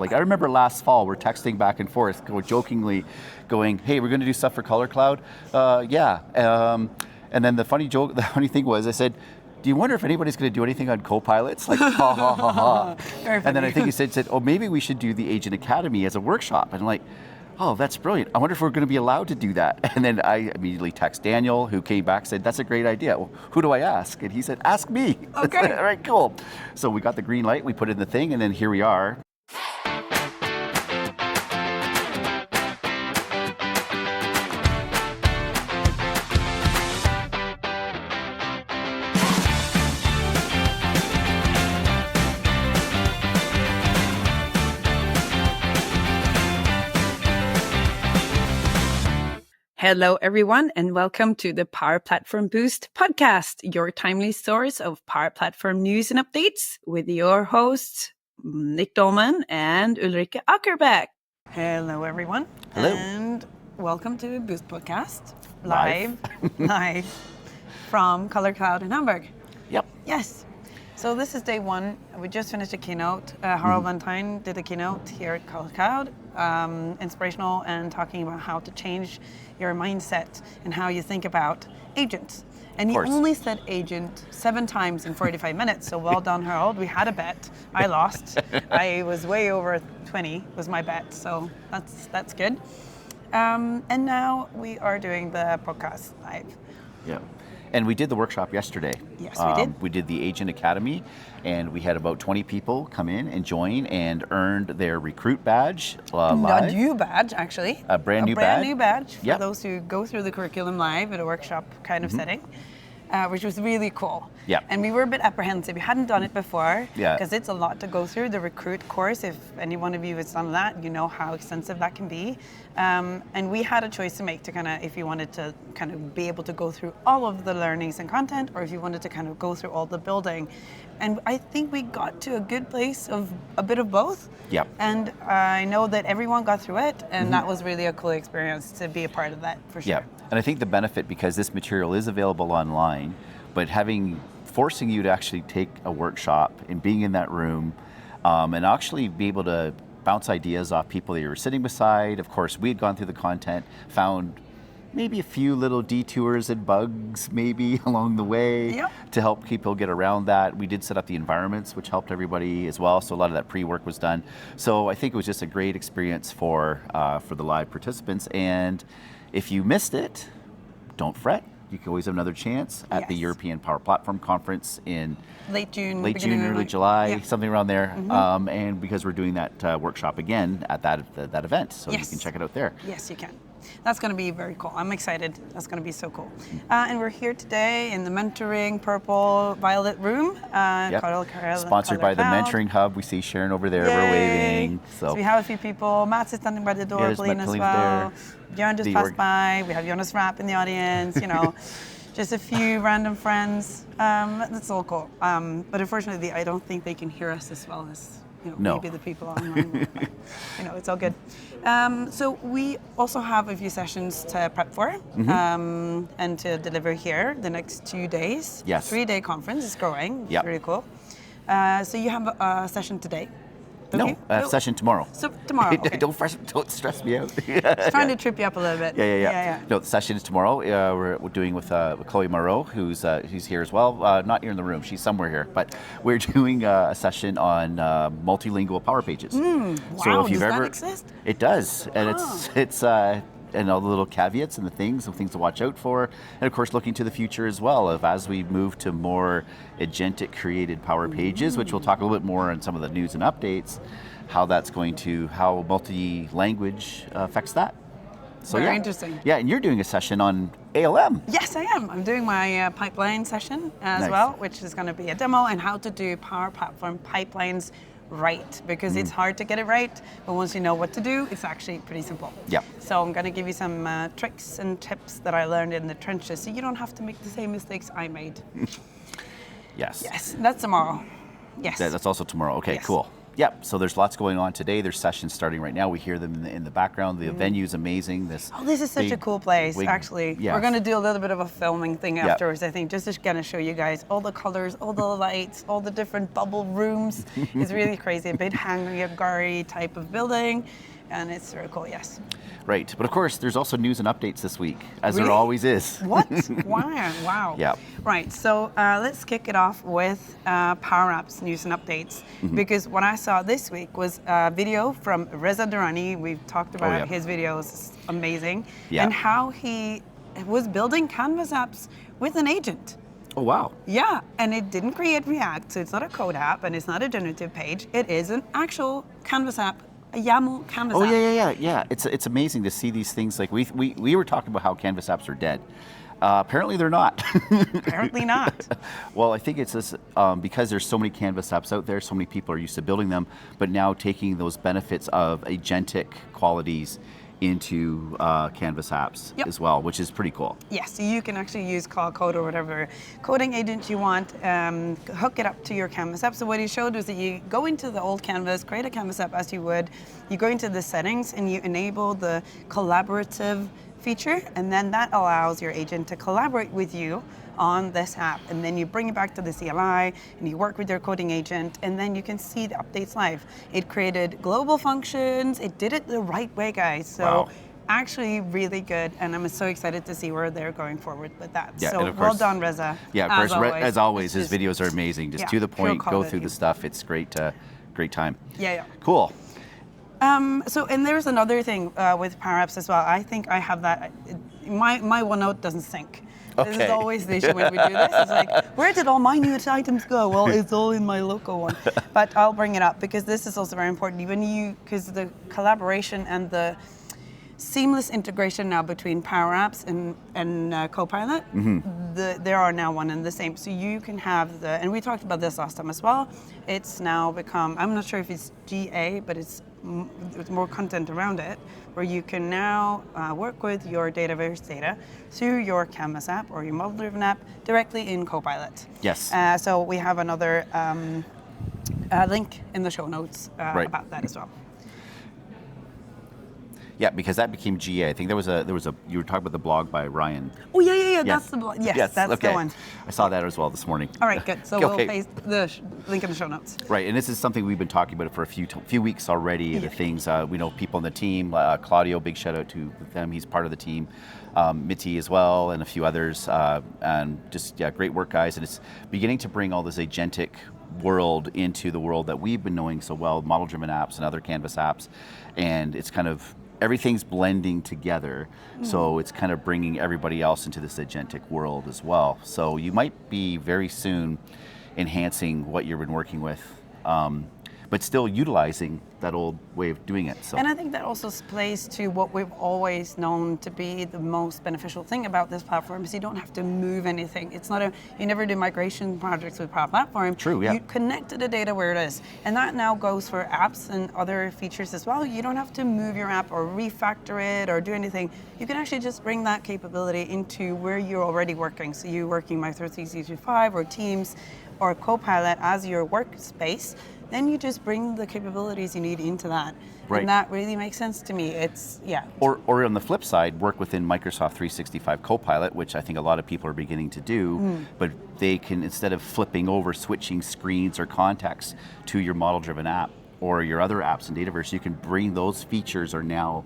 Like I remember last fall, we're texting back and forth, jokingly going, hey, we're going to do stuff for Color Cloud? Yeah. And then the funny thing was, I said, do you wonder if anybody's going to do anything on Copilots? Like, ha, ha, ha, ha. And then I think he said, oh, maybe we should do the Agent Academy as a workshop. And I'm like, oh, that's brilliant. I wonder if we're going to be allowed to do that. And then I immediately text Daniel, who came back, said, that's a great idea. Well, who do I ask? And he said, ask me. Okay. All right, cool. So we got the green light, we put in the thing, and then here we are. Hello, everyone, and welcome to the Power Platform Boost podcast, your timely source of Power Platform news and updates with your hosts, Nick Dolman and Ulrikke Ackerbeck. Hello, everyone. Hello. And welcome to Boost Podcast, live from Color Cloud in Hamburg. Yep. Yes. So this is day one. We just finished a keynote. Harald Valentin did a keynote here at Color Cloud, inspirational and talking about how to change your mindset and how you think about agents. And he only said agent 7 times in 45 minutes. So well done, Harald. We had a bet. I lost. I was way over 20 was my bet. So that's good. And now we are doing the podcast live. Yeah. And we did the workshop yesterday. Yes, we did. We did the Agent Academy, and we had about 20 people come in and join and earned their recruit badge live. A new badge, actually. A brand new badge for yep. those who go through the curriculum live at a workshop kind of setting, which was really cool. Yeah. And we were a bit apprehensive. We hadn't done it before because Yeah. it's a lot to go through. The recruit course, if any one of you has done that, you know how extensive that can be. And we had a choice to make to kind of, if you wanted to kind of be able to go through all of the learnings and content, or if you wanted to kind of go through all the building. And I think we got to a good place of a bit of both. Yep. And I know that everyone got through it, and that was really a cool experience to be a part of that, for sure. Yeah, and I think the benefit, because this material is available online, but forcing you to actually take a workshop and being in that room and actually be able to bounce ideas off people that you were sitting beside. Of course, we had gone through the content, found maybe a few little detours and bugs maybe along the way to help people get around that. We did set up the environments, which helped everybody as well. So a lot of that pre-work was done. So I think it was just a great experience for the live participants. And if you missed it, don't fret. You can always have another chance at the European Power Platform Conference in late June, early July, something around there. And because we're doing that workshop again at that event, so you can check it out there. Yes, you can. That's going to be very cool. I'm excited. That's going to be so cool. And we're here today in the mentoring purple violet room. Sponsored by the Mentoring Hub. We see Sharon over there. Yay. We're waving. So we have a few people. Mats is standing by the door. Paulina as well. Bjørn just passed by. We have Jonas Rapp in the audience. You know, just a few random friends. That's all cool. But unfortunately, I don't think they can hear us as well as maybe the people online. But, it's all good. So we also have a few sessions to prep for and to deliver here the next 2 days. Yes. 3-day conference is growing. It's really cool. So you have a session today. Session tomorrow. So tomorrow. Okay. Don't stress me out. Just trying to trip you up a little bit. Yeah. No, the session is tomorrow. We're doing with Chloe Moreau, who's here as well. Not here in the room. She's somewhere here. But we're doing a session on multilingual Power Pages. Wow. So if you've that exist? It does, and it's and all the little caveats and the things to watch out for, and of course looking to the future as well of as we move to more agentic created Power Pages, which we'll talk a little bit more on some of the news and updates, how multi-language affects that. So Very interesting. Yeah, and you're doing a session on ALM. Yes, I am. I'm doing my pipeline session as well, which is going to be a demo on how to do Power Platform pipelines right, because it's hard to get it right, but once you know what to do, it's actually pretty simple. Yeah. So I'm going to give you some tricks and tips that I learned in the trenches, so you don't have to make the same mistakes I made. Yes. Yes, that's tomorrow. Yes. That's also tomorrow. Okay, yes. Cool. Yep, so there's lots going on today. There's sessions starting right now. We hear them in the background. The venue's amazing. This is such a cool place, actually. Yes. We're going to do a little bit of a filming thing afterwards, I think, just to kind of show you guys all the colors, all the lights, all the different bubble rooms. It's really crazy. A bit hangar type of building, and it's very cool, yes. Right, but of course, there's also news and updates this week, as there always is. What? Wow. Yeah. Right, so let's kick it off with Power Apps news and updates, because what I saw this week was a video from Reza Dorrani. We've talked about his videos, it's amazing, and how he was building Canvas apps with an agent. Oh, wow. Yeah, and it didn't create React, so it's not a code app, and it's not a generative page. It is an actual Canvas app. A YAML Canvas app. Yeah. It's amazing to see these things. Like we were talking about how Canvas apps are dead. Apparently they're not. Apparently not. Well, I think it's this because there's so many Canvas apps out there. So many people are used to building them, but now taking those benefits of agentic qualities into Canvas apps as well, which is pretty cool. Yes, so you can actually use Cloud Code or whatever coding agent you want, hook it up to your Canvas app. So what he showed was that you go into the old Canvas, create a Canvas app as you would, you go into the settings and you enable the collaborative feature, and then that allows your agent to collaborate with you on this app, and then you bring it back to the CLI and you work with your coding agent, and then you can see the updates live. It created global functions. It did it the right way, guys. So actually really good, and I'm so excited to see where they're going forward with that. Yeah, so well done, Reza. Yeah, of course, as always, his videos are amazing. Just to the point, go through the stuff. It's great time. Yeah. Cool. And there's another thing with Power Apps as well. I think I have that. My OneNote doesn't sync. This is always the issue when we do this. It's like, where did all my new items go? Well, it's all in my local one. But I'll bring it up because this is also very important. Because the collaboration and the seamless integration now between Power Apps and Copilot, there are now one and the same. So you can have and we talked about this last time as well, it's now become, I'm not sure if it's GA, but it's more content around it, where you can now work with your Dataverse data through your Canvas app or your model-driven app directly in Copilot. Yes. So we have another link in the show notes about that as well. Yeah, because that became GA. I think there was a you were talking about the blog by Ryan. Oh yeah. That's the blog. Yes, that's the one. I saw that as well this morning. All right, good. So we'll paste the link in the show notes. Right, and this is something we've been talking about for a few weeks already. The things we know people on the team. Claudio, big shout out to them. He's part of the team. Mitty as well, and a few others. And just great work, guys. And it's beginning to bring all this agentic world into the world that we've been knowing so well, model-driven apps and other Canvas apps, and it's kind of everything's blending together, so it's kind of bringing everybody else into this agentic world as well. So you might be very soon enhancing what you've been working with, but still utilizing that old way of doing it. So. And I think that also plays to what we've always known to be the most beneficial thing about this platform is you don't have to move anything. It's not you never do migration projects with Power Platform. True, yeah. You connect to the data where it is. And that now goes for apps and other features as well. You don't have to move your app or refactor it or do anything. You can actually just bring that capability into where you're already working. So you're working Microsoft 365 or Teams or Copilot as your workspace. Then you just bring the capabilities you need into that. Right. And that really makes sense to me. It's, Or on the flip side, work within Microsoft 365 Copilot, which I think a lot of people are beginning to do, but they can, instead of flipping over, switching screens or contexts to your model-driven app or your other apps in Dataverse, you can bring those features are now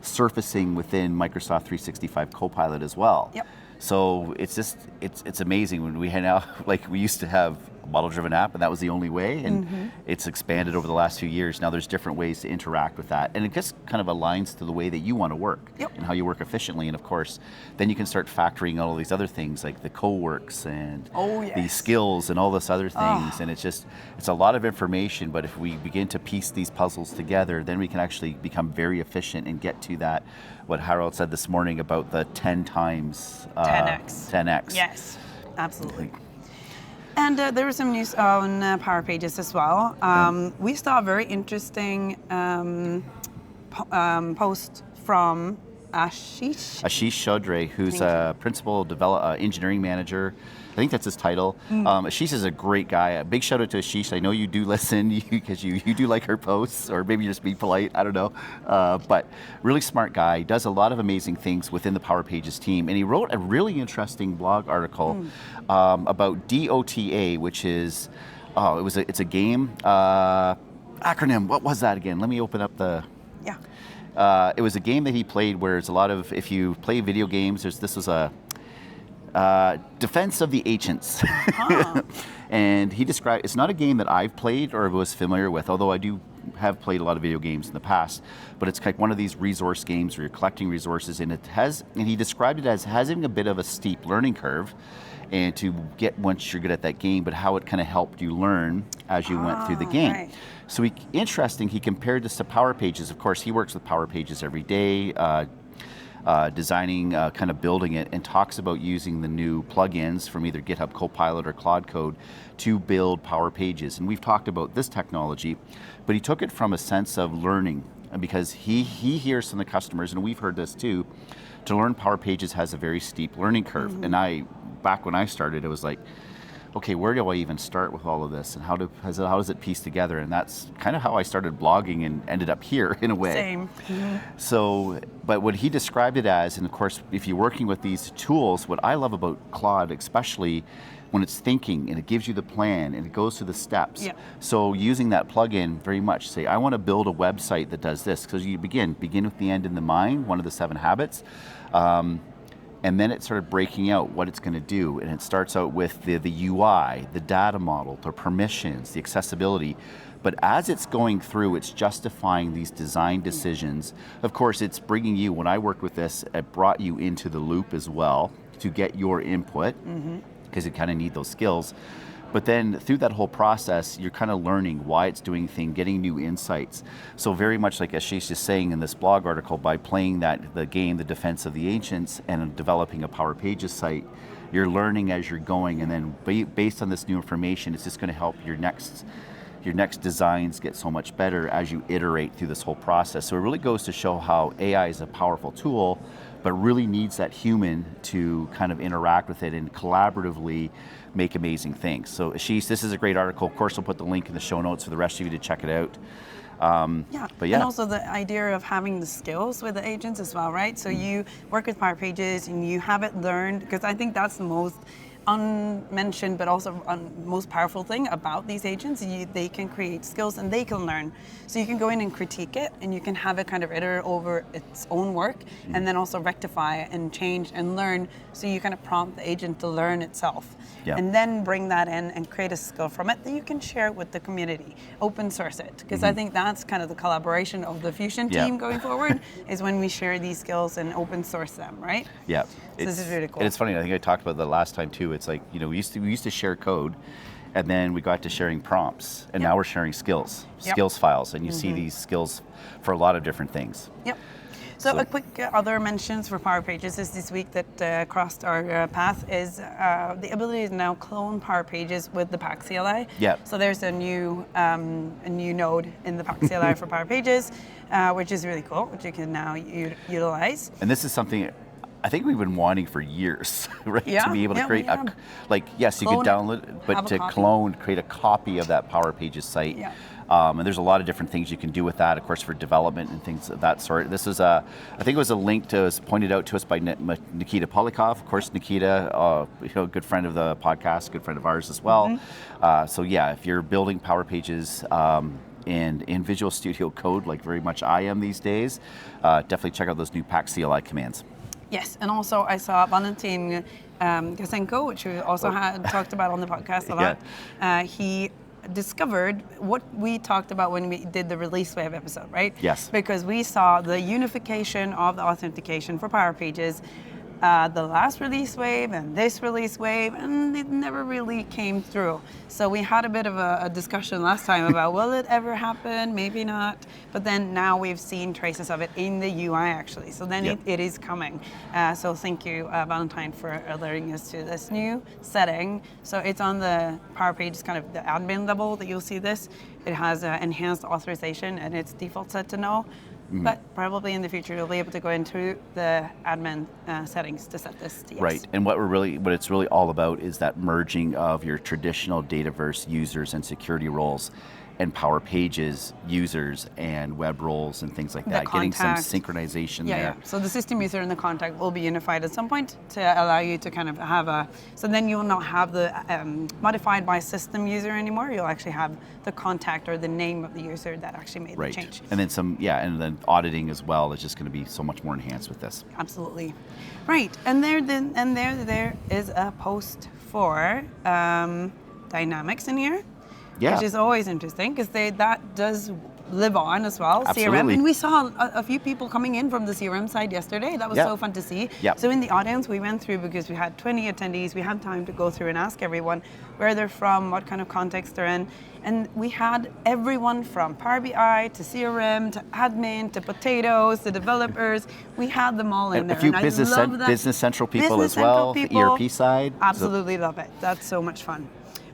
surfacing within Microsoft 365 Copilot as well. Yep. So it's just, it's amazing when we now, we used to have a model-driven app and that was the only way, and it's expanded over the last few years. Now there's different ways to interact with that, and it just kind of aligns to the way that you want to work and how you work efficiently. And of course, then you can start factoring all these other things like the co-works and the skills and all this other things. And it's a lot of information, but if we begin to piece these puzzles together, then we can actually become very efficient and get to that, what Harold said this morning about the 10 times 10x. Yes, absolutely. And there was some news on Power Pages as well. We saw a very interesting post from Ashish Choudhary, who's a principal engineering manager. I think that's his title. Ashish is a great guy. A big shout out to Ashish. I know you do listen because you do like her posts, or maybe you're just being polite, I don't know. But really smart guy, does a lot of amazing things within the Power Pages team. And he wrote a really interesting blog article about DOTA, which is, it's a game. Acronym, what was that again? Let me open up the... Yeah. It was a game that he played where it's a lot of, if you play video games, this was a Defense of the Ancients. And he described, it's not a game that I've played or was familiar with, although I do have played a lot of video games in the past, but it's like one of these resource games where you're collecting resources, and he described it as having a bit of a steep learning curve, and to get once you're good at that game, but how it kind of helped you learn as you went through the game. Right. So he compared this to Power Pages. Of course, he works with Power Pages every day, designing, kind of building it, and talks about using the new plugins from either GitHub Copilot or Claude Code to build Power Pages. And we've talked about this technology, but he took it from a sense of learning, because he hears from the customers, and we've heard this too, to learn Power Pages has a very steep learning curve. And back when I started, it was like, okay, where do I even start with all of this, and how does it piece together? And that's kind of how I started blogging and ended up here in a way. Same. So, but what he described it as, and of course, if you're working with these tools, what I love about Claude, especially when it's thinking and it gives you the plan and it goes through the steps. Yeah. So using that plugin very much, say, I want to build a website that does this, because you begin with the end in the mind, one of the 7 habits. And then it started breaking out what it's going to do. And it starts out with the UI, the data model, the permissions, the accessibility. But as it's going through, it's justifying these design decisions. Of course, it's bringing you, when I worked with this, it brought you into the loop as well to get your input, because you kind of need those skills. But then through that whole process, you're kind of learning why it's doing things, getting new insights. So very much like Ashish is saying in this blog article, by playing the game, The Defense of the Ancients, and developing a Power Pages site, you're learning as you're going, and then based on this new information, it's just going to help your next designs get so much better as you iterate through this whole process. So it really goes to show how AI is a powerful tool, but really needs that human to kind of interact with it and collaboratively make amazing things. So Ashish, this is a great article. Of course, we'll put the link in the show notes for the rest of you to check it out. And also the idea of having the skills with the agents as well, right? So you work with Power Pages and you have it learned, because I think that's the most unmentioned but also most powerful thing about these agents. They can create skills and they can learn. So you can go in and critique it, and you can have it kind of iterate over its own work, and then also rectify and change and learn. So you kind of prompt the agent to learn itself, and then bring that in and create a skill from it that you can share with the community, open source it. Because I think that's kind of the collaboration of the Fusion team going forward, is when we share these skills and open source them, right? Yeah. So this is really cool. And it's funny, I think I talked about that last time too. It's like, we used to share code, and then we got to sharing prompts, and now we're sharing skills files, and you see these skills for a lot of different things. Yep. So a quick other mentions for Power Pages is this week that crossed our path is the ability to now clone Power Pages with the Pack CLI. Yeah. So there's a new node in the Pack CLI for Power Pages, which is really cool, which you can now utilize. And this is something I think we've been wanting for years, right? Yeah, to be able to create yes, you clone could download it, but to create a copy of that Power Pages site. Yeah. And there's a lot of different things you can do with that, of course, for development and things of that sort. This is I think it was a link to us, pointed out to us by Nikita Polikov. Of course, Nikita, good friend of the podcast, good friend of ours as well. So yeah, if you're building Power Pages and in Visual Studio Code, like very much I am these days, definitely check out those new Pack CLI commands. Yes, and also I saw Valentin Gasenko, which we also had talked about on the podcast a lot. He discovered what we talked about when we did the release wave episode, right? Yes. Because we saw the unification of the authentication for Power Pages, the last release wave and this release wave, and it never really came through. So we had a bit of a discussion last time about will it ever happen, maybe not, but then now we've seen traces of it in the UI actually, so then it is coming. So thank you, Valentin, for alerting us to this new setting. So it's on the Power Pages, kind of the admin level that you'll see this. It has enhanced authorization and its default set to no. but probably in the future you'll be able to go into the admin settings to set this to yes. Right, and what it's really all about is that merging of your traditional Dataverse users and security roles and Power Pages users and web roles and things like that, getting some synchronization there. Yeah. So the system user and the contact will be unified at some point to allow you to kind of have so then you will not have the modified by system user anymore. You'll actually have the contact or the name of the user that actually made the change. And then and then auditing as well is just going to be so much more enhanced with this. Absolutely. Right, and there is a post for Dynamics in here. Yeah. Which is always interesting because that does live on as well. Absolutely. CRM, and we saw a few people coming in from the CRM side yesterday. That was so fun to see. Yep. So in the audience, we went through because we had 20 attendees. We had time to go through and ask everyone where they're from, what kind of context they're in, and we had everyone from Power BI to CRM to admin to potatoes to developers. We had them all in there. A few and Business Central people as well. The ERP side. Absolutely love it. That's so much fun.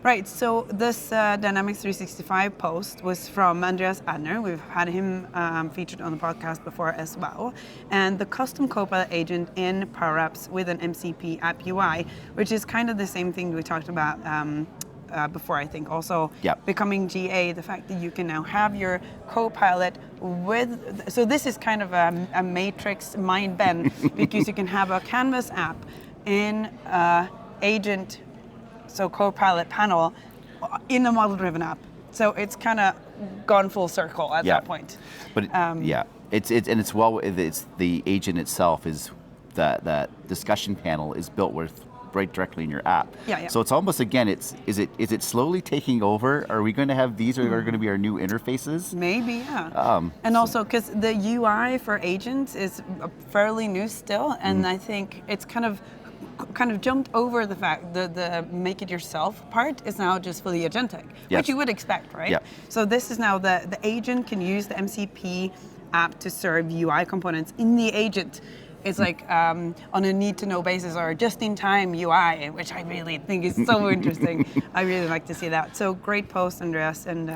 Right, so this Dynamics 365 post was from Andreas Adner. We've had him featured on the podcast before as well. And the custom Copilot agent in Power Apps with an MCP app UI, which is kind of the same thing we talked about before, I think. Also becoming GA, the fact that you can now have your Copilot with, so this is kind of a matrix mind bend because you can have a Canvas app in agent, so Copilot panel in a model-driven app. So it's kind of gone full circle at that point. But it's the agent itself is that discussion panel is built right directly in your app. So it's almost again, is it slowly taking over? Are we going to have these are going to be our new interfaces? Maybe, and also because the UI for agents is fairly new still, and I think it's kind of jumped over the fact that the make it yourself part is now just fully agentic, which you would expect, right? So this is now the agent can use the MCP app to serve UI components in the agent. It's like on a need-to-know basis or just-in-time UI, which I really think is so interesting. I really like to see that. So great post, Andreas, and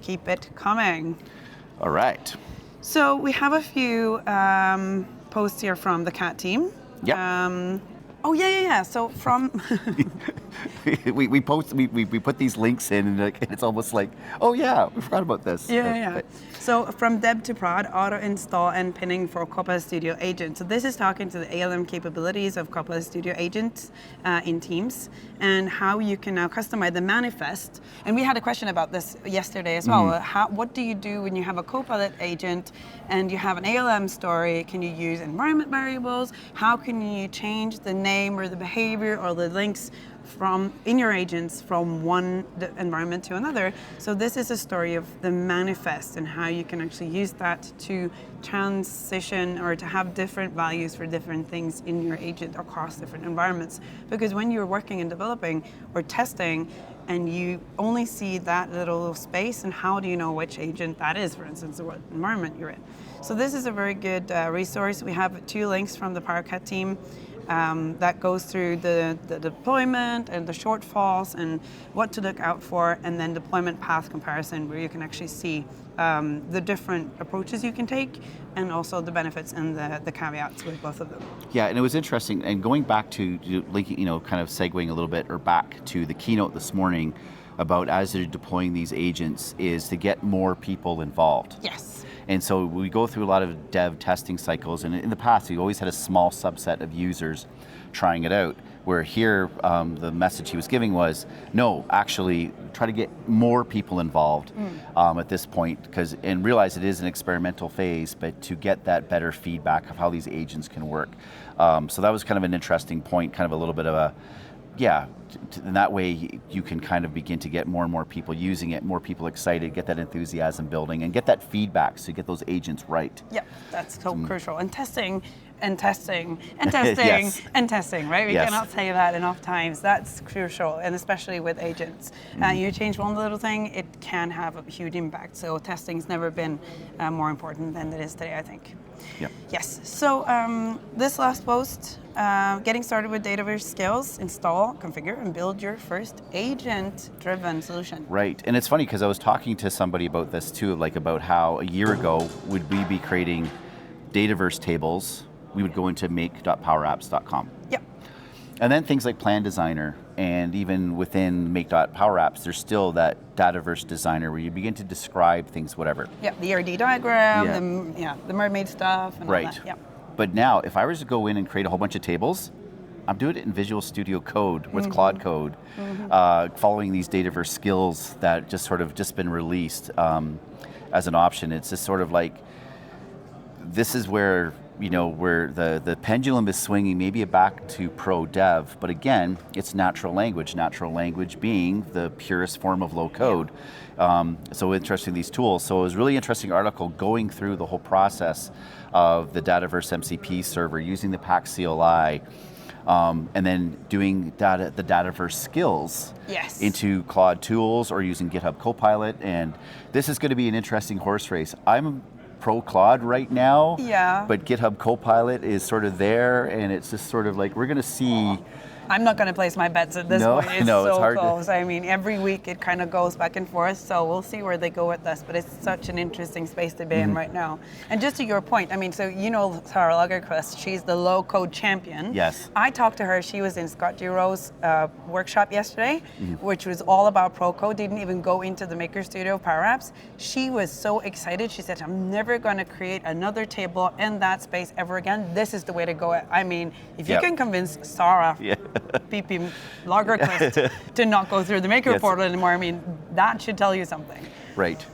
keep it coming. All right. So we have a few posts here from the CAT team. So from we put these links in, and it's almost like, oh yeah, we forgot about this. So from Deb to Prod, auto install and pinning for Copilot Studio Agent. So this is talking to the ALM capabilities of Copilot Studio Agent in Teams and how you can now customize the manifest. And we had a question about this yesterday as well. What do you do when you have a Copilot agent and you have an ALM story? Can you use environment variables? How can you change the name or the behavior or the links in your agents from one environment to another? So this is a story of the manifest and how you can actually use that to transition or to have different values for different things in your agent across different environments. Because when you're working and developing or testing and you only see that little space, and how do you know which agent that is, for instance, or what environment you're in? So this is a very good resource. We have 2 links from the PowerCat team that goes through the deployment and the shortfalls and what to look out for, and then deployment path comparison, where you can actually see the different approaches you can take and also the benefits and the caveats with both of them. Yeah, and it was interesting, and going back to linking, kind of segueing a little bit or back to the keynote this morning about as they're deploying these agents is to get more people involved. Yes. And so we go through a lot of dev testing cycles, and in the past we always had a small subset of users trying it out, where here the message he was giving was, no, actually try to get more people involved at this point, and realize it is an experimental phase, but to get that better feedback of how these agents can work. So that was kind of an interesting point, kind of a little bit of a, in that way you can kind of begin to get more and more people using it, more people excited, get that enthusiasm building, and get that feedback so you get those agents right. Yeah, that's so crucial. And testing, and testing, and testing, yes. And testing, right? We cannot say that enough times. That's crucial, and especially with agents. You change one little thing, it can have a huge impact. So testing's never been more important than it is today, I think. Yeah. Yes. So this last post, getting started with Dataverse Skills, install, configure, and build your first agent-driven solution. Right, and it's funny because I was talking to somebody about this too, like about how a year ago would we be creating Dataverse tables, we would go into make.powerapps.com. Yep. And then things like Plan Designer, and even within make.powerapps, there's still that Dataverse Designer where you begin to describe things, whatever. Yeah, the RD diagram, the mermaid stuff, and all that. Yeah. But now, if I was to go in and create a whole bunch of tables, I'm doing it in Visual Studio Code with Claude Code, following these Dataverse skills that just been released as an option. It's just sort of like, this is where where the pendulum is swinging maybe back to pro dev, but again, it's natural language being the purest form of low code. So interesting, these tools. So it was a really interesting article going through the whole process of the Dataverse MCP server, using the PAX CLI, and then doing the Dataverse skills into Claude tools or using GitHub Copilot. And this is going to be an interesting horse race. I'm pro Claude right now, but GitHub Copilot is sort of there, and it's just sort of like, we're going to see. I'm not going to place my bets at this point. It's no, so it's hard close. I mean, every week it kind of goes back and forth, so we'll see where they go with this, but it's such an interesting space to be in right now. And just to your point, I mean, so Sarah Lagerquist, she's the low-code champion. Yes. I talked to her, she was in Scott Giro's workshop yesterday, which was all about pro code, didn't even go into the Maker Studio of Power Apps. She was so excited, she said, I'm never going to create another table in that space ever again. This is the way to go. I mean, if you can convince Sarah, PP Lagerquist to not go through the Maker portal anymore, I mean, that should tell you something. Right.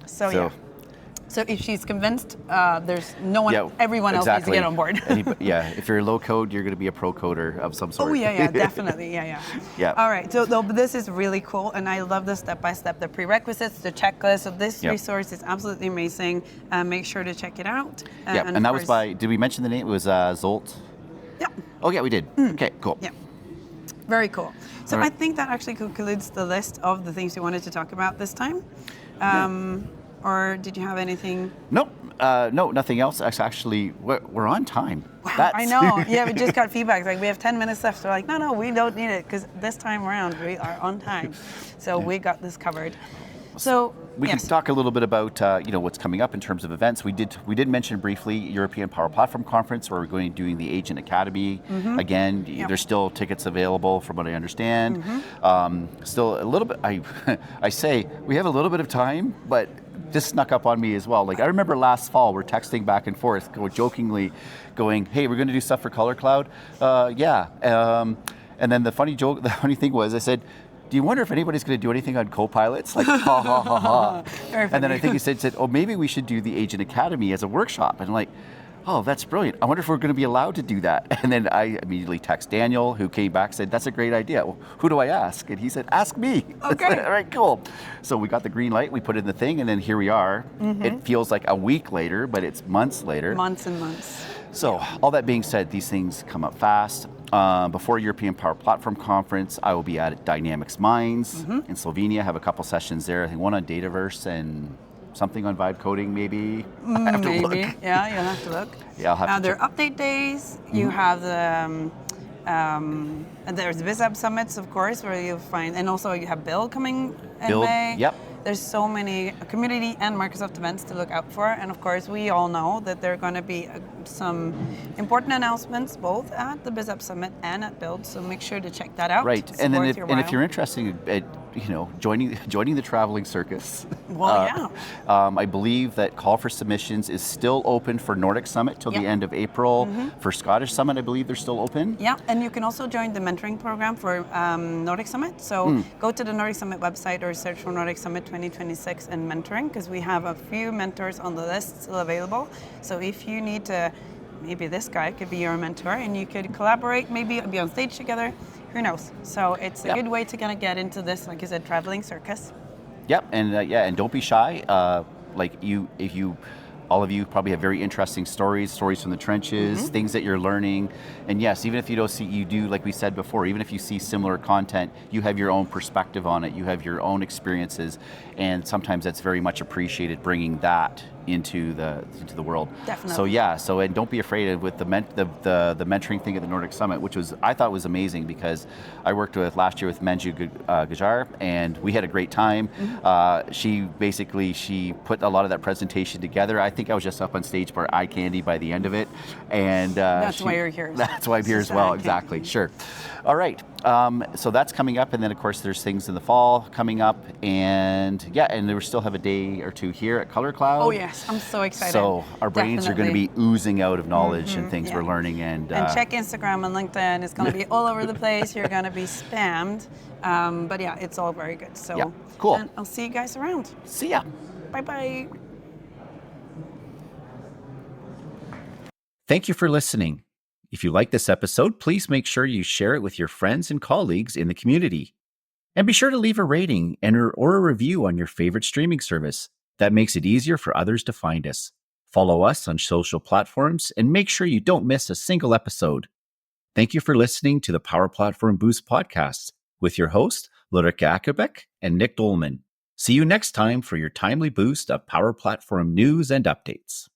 So if she's convinced, there's no one, everyone else needs to get on board. If you're low code, you're going to be a pro coder of some sort. Oh yeah, definitely, yeah. All right, so this is really cool, and I love the step-by-step, the prerequisites, the checklist of this resource is absolutely amazing. Make sure to check it out. And that was by, did we mention the name? It was Zsolt? Yeah. Oh yeah, we did. Okay, cool. Yeah. Very cool. So I think that actually concludes the list of the things we wanted to talk about this time. Or did you have anything? No, nothing else. Actually, we're on time. Wow, I know. Yeah, we just got feedback. Like, we have 10 minutes left. They're like, no, we don't need it, because this time around we are on time. So we got this covered. So we can talk a little bit about what's coming up in terms of events. We did mention briefly European Power Platform Conference, where we're going to be doing the Agent Academy. Again, there's still tickets available from what I understand. Still a little bit, I say we have a little bit of time, but this snuck up on me as well. Like, I remember last fall, we're texting back and forth, jokingly going, hey, we're going to do stuff for Color Cloud. And then the funny thing was, I said, do you wonder if anybody's going to do anything on Copilots? Like, ha, ha, ha, ha. And then I think he said, oh, maybe we should do the Agent Academy as a workshop. And I'm like, oh, that's brilliant. I wonder if we're going to be allowed to do that. And then I immediately text Daniel, who came back and said, that's a great idea. Well, who do I ask? And he said, ask me. Okay. All right, cool. So we got the green light, we put it in the thing, and then here we are. It feels like a week later, but it's months later. Months and months. So all that being said, these things come up fast. Before European Power Platform Conference, I will be at Dynamics Minds in Slovenia. I have a couple sessions there. I think one on Dataverse and something on vibe coding, maybe. I have to look. Yeah, you'll have to look. Yeah, I'll have to there check. are update days. You have the and there's BizApp summits, of course, where you'll find, and also you have Build coming in May. Yep. There's so many community and Microsoft events to look out for, and of course we all know that there are going to be some important announcements both at the BizApp Summit and at Build, so make sure to check that out. Right, and then if you're interested at joining the traveling circus, I believe that call for submissions is still open for Nordic Summit till the end of April. For Scottish Summit, I believe they're still open. Yeah, and you can also join the mentoring program for Nordic Summit. So go to the Nordic Summit website or search for Nordic Summit 2026 and mentoring, because we have a few mentors on the list still available. So if you need to, maybe this guy could be your mentor and you could collaborate, maybe be on stage together, who knows? So it's a good way to kind of get into this, like you said, traveling circus. Yep, and and don't be shy. All of you probably have very interesting stories from the trenches, things that you're learning. And yes, even if you don't see, you do, like we said before, even if you see similar content, you have your own perspective on it, you have your own experiences, and sometimes that's very much appreciated, bringing that into the world. Definitely. So yeah, and don't be afraid with the mentoring thing at the Nordic Summit, which I thought was amazing, because I worked last year with Manju Gajar, and we had a great time. She put a lot of that presentation together. I think I was just up on stage for eye candy by the end of it, and that's why you're here. That's why I'm here as well. Exactly. Sure. All right. So that's coming up, and then of course there's things in the fall coming up, and we still have a day or two here at Color Cloud. Oh yes, I'm so excited. So our brains are going to be oozing out of knowledge and things we're learning, and check Instagram and LinkedIn. It's going to be all over the place. You're going to be spammed, but yeah, it's all very good. So cool. And I'll see you guys around. See ya. Bye bye. Thank you for listening. If you like this episode, please make sure you share it with your friends and colleagues in the community. And be sure to leave a rating or a review on your favorite streaming service. That makes it easier for others to find us. Follow us on social platforms and make sure you don't miss a single episode. Thank you for listening to the Power Platform Boost podcast with your host, Ulrikke Akkerbeck and Nick Dolman. See you next time for your timely boost of Power Platform news and updates.